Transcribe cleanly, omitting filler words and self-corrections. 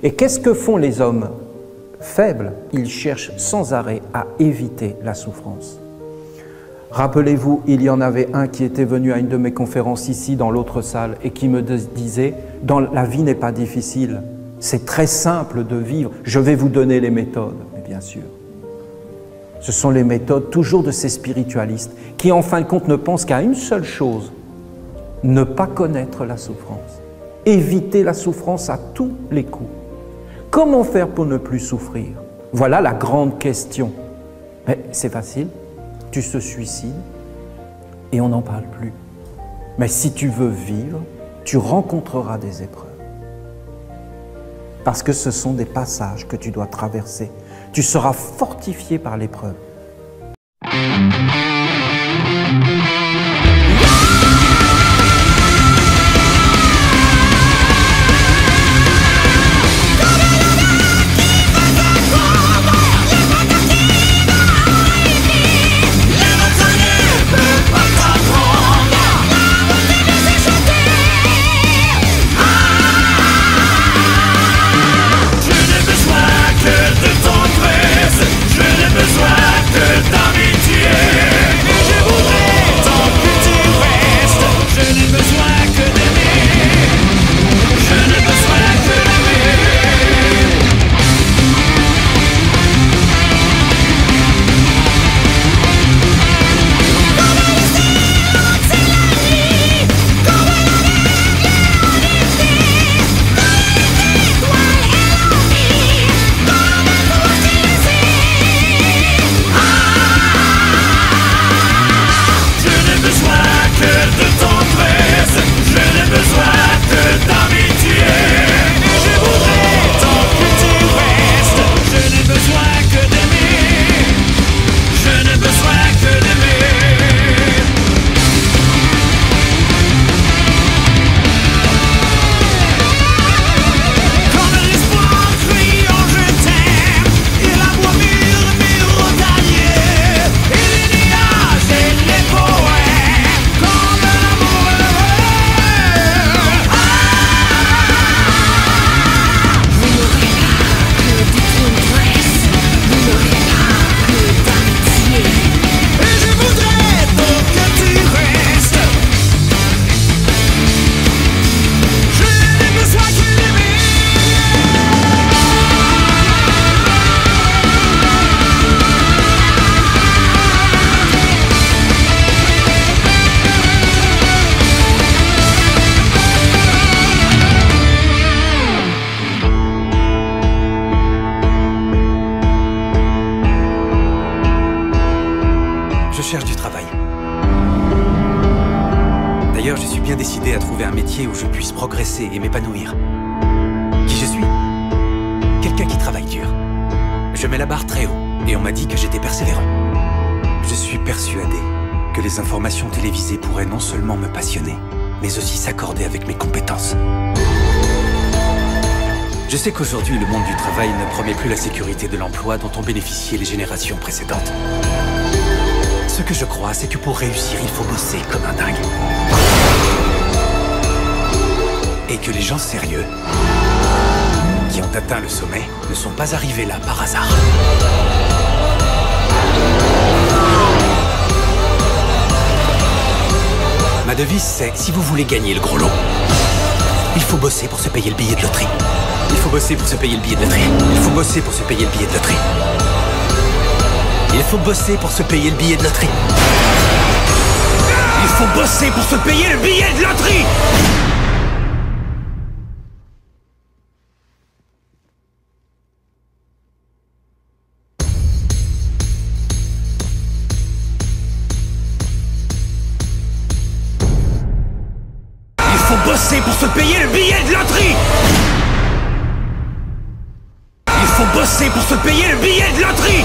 Et qu'est-ce que font les hommes faibles? Ils cherchent sans arrêt à éviter la souffrance. Rappelez-vous, il y en avait un qui était venu à une de mes conférences ici, dans l'autre salle, et qui me disait « La vie n'est pas difficile, c'est très simple de vivre, je vais vous donner les méthodes. » Mais bien sûr, ce sont les méthodes toujours de ces spiritualistes qui, en fin de compte, ne pensent qu'à une seule chose, ne pas connaître la souffrance, éviter la souffrance à tous les coups. Comment faire pour ne plus souffrir? Voilà la grande question. Mais c'est facile. Tu te suicides et on n'en parle plus. Mais si tu veux vivre, tu rencontreras des épreuves. Parce que ce sont des passages que tu dois traverser. Tu seras fortifié par l'épreuve. D'ailleurs, je suis bien décidé à trouver un métier où je puisse progresser et m'épanouir. Qui je suis? Quelqu'un qui travaille dur. Je mets la barre très haut et on m'a dit que j'étais persévérant. Je suis persuadé que les informations télévisées pourraient non seulement me passionner, mais aussi s'accorder avec mes compétences. Je sais qu'aujourd'hui, le monde du travail ne promet plus la sécurité de l'emploi dont ont bénéficié les générations précédentes. Ce que je crois, c'est que pour réussir, il faut bosser comme un dingue. Et que les gens sérieux, qui ont atteint le sommet, ne sont pas arrivés là par hasard. Ma devise, c'est « Si vous voulez gagner le gros lot, il faut bosser pour se payer le billet de loterie. Il faut bosser pour se payer le billet de loterie. Il faut bosser pour se payer le billet de loterie. Il faut bosser pour se payer le billet de loterie. Il faut bosser pour se payer le billet de loterie. Il faut bosser pour se payer le billet de loterie. Il faut bosser pour se payer le billet de loterie.